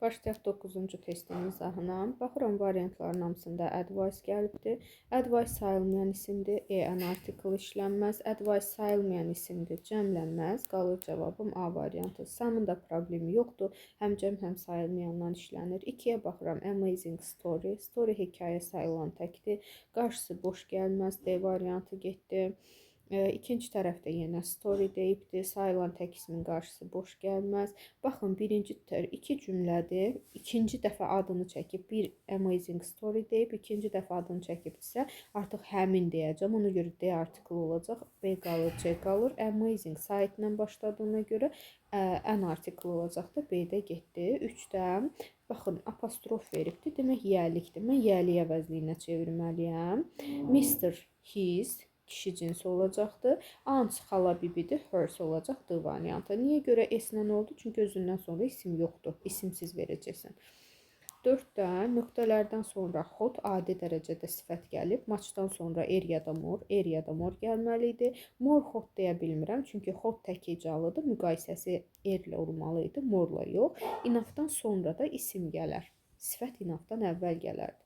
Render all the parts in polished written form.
Başlayaq 9-cu testin izahına. Baxıram variantların hamısında advice gəlibdir. Advice sayılmayan isimdir. An article işlənməz. Advice sayılmayan isimdir. Cəmlənməz. Qalır cavabım A variantı. Samında problemi yoxdur. Həm cəm, həm sayılmayandan işlənir. 2-yə baxıram. Amazing story. Story hekayə sayılan təkdir. Qarşısı boş gəlməz. D variantı getdi. İkinci tərəfdə yenə story deyibdir. Sayılan tək ismin qarşısı boş gəlməz. Baxın, iki cümlədir. İkinci dəfə adını çəkib, bir amazing story deyib, ikinci dəfə adını çəkibdirsə, artıq həmin deyəcəm. Ona görə D article olacaq. B qalır, C qalır. Amazing saytla başladığına görə an article olacaq da B-də getdi. 3-də baxın, apostrof veribdir. Demək yəlikdir. Mən yəlik əvəzliyinə çevirməliyəm. Mr. His kişi cinsi olacaqdır. Aunt xala bibidir, hers olacaq D variantı. Niyə görə S-lə oldu? Çünki özündən sonra isim yoxdur. İsimsiz verəcəksən. 4-də nöqtələrdən sonra hot adi dərəcədə sifət gəlib. Maçdan sonra er ya da mor gəlməli idi. Mor hot deyə bilmirəm, çünki hot tək hecalıdır. Müqayisəsi erlə olmalı idi, morla yox. İnafdan sonra da isim gələr. Sifət inafdan əvvəl gələrdi.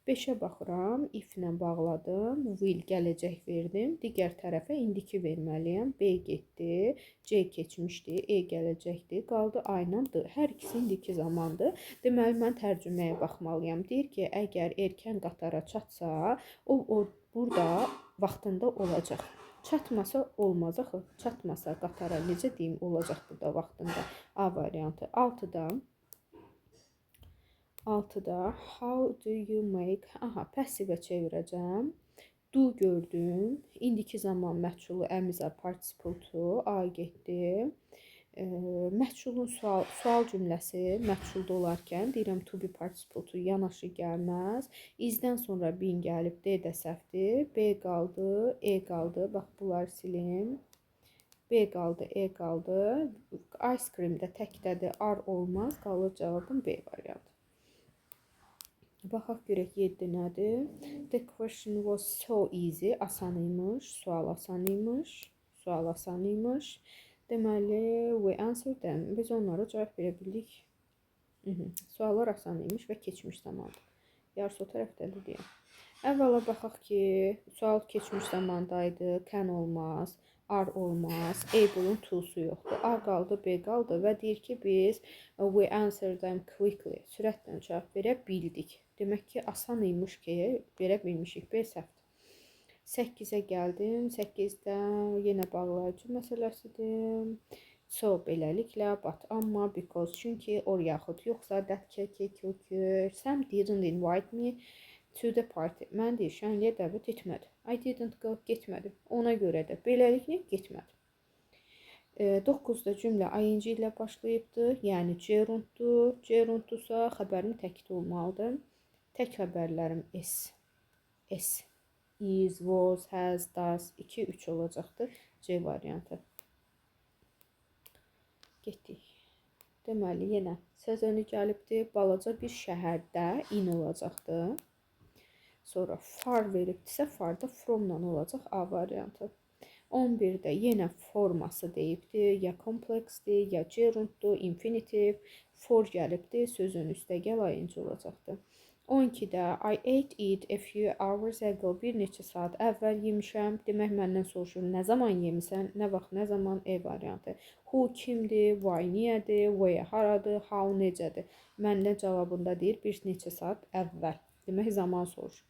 5-ə baxıram, if-lə bağladım, will gələcək verdim, digər tərəfə indiki verməliyəm, B getdi, C keçmişdi, E gələcəkdi, qaldı A ilə D. Hər ikisi indiki zamandır. Deməli, mən tərcüməyə baxmalıyam. Deyir ki, əgər erkən qatara çatsa, o burada vaxtında olacaq. Çatmasa olmaz axı. Çatmasa qatara necə deyim, olacaq burada vaxtında. A variantı. 6-da how do you make? Passivə çevirəcəm. Do gördüm. İndiki zaman məhçulu əmizə participle-tu. A getdi. Məhçulun sual cümləsi məhçulda olarkən deyirəm to be participle-tu yanaşı gəlməz. İzdən sonra bin gəlib, D də səhvdir. B qaldı, E qaldı. Bax, bunları silim. B qaldı, E qaldı. Ice cream-də təkdədir, R olmaz. Qalır cavabım B variantı. Baxaq görək 7 nədir? The question was so easy. Asan imiş. Sual asan imiş. Deməli, we answered them. Biz onlara cavab verə bildik. Suallar asan imiş və keçmiş zamandır. Yarısı o tərəfdədir deyəm. Əvvəla baxaq ki, sual keçmiş zamandaydı. Can olmaz. R olmaz. Able-un to'su yoxdur. A qaldı, B qaldı və deyir ki, biz we answer them quickly. Sürətlə cavab verə bildik. Demək ki, asan imiş ki, verə bilmişik. B səhvdir. 8-ə gəldim. 8-də yenə bağlayıcı məsələsidir. So, beləliklə, but, amma, because, çünki, or yaxud, yoxsa, that, Sam didn't invite me to the party. Mən deyir, şənliyə dəvət etmədi. I didn't go, getmədi. Ona görə də beləliklə getmədi. 9-da cümlə ing ilə başlayıbdır. Yəni gerunddur. Gerunddursa xəbərin təkdə olmalıdır. Tək xəbərlərim is, is, was, has, does, 2, 3 olacaqdır. C variantı. Getdik. Deməli, yenə sezonu gəlibdir. Balaca bir şəhərdə in olacaqdır. Sonra far veribdirsə, farda from-la olacaq A variantı. 11-də yenə forması deyibdir. Ya kompleksdir, ya gerunddur, infinitiv. For gəlibdir, sözün üstəgəl ing olacaqdır. 12-də I ate it a few hours ago. Bir neçə saat əvvəl yemişəm. Demək, məndən soruşur, nə zaman yemisən, nə vaxt, nə zaman, E variantı. Who kimdir, why niyədir, where haradır, how necədir. Məndən cavabında deyir, bir neçə saat əvvəl. Demək, zaman soruşur.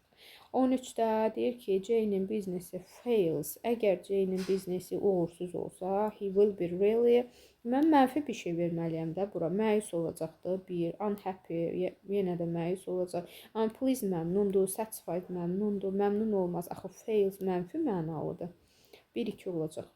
13-də deyir ki, Jane-in biznesi fails. Əgər Jane-in biznesi uğursuz olsa, he will be really... Mən mənfi bir şey verməliyəm də bura. Məyus olacaqdır. Bir, unhappy, yenə də məyus olacaq. Unpleased məmnundur, satisfied məmnundur. Məmnun olmaz. Axı fails mənfi mənalıdır. 1-2 olacaq.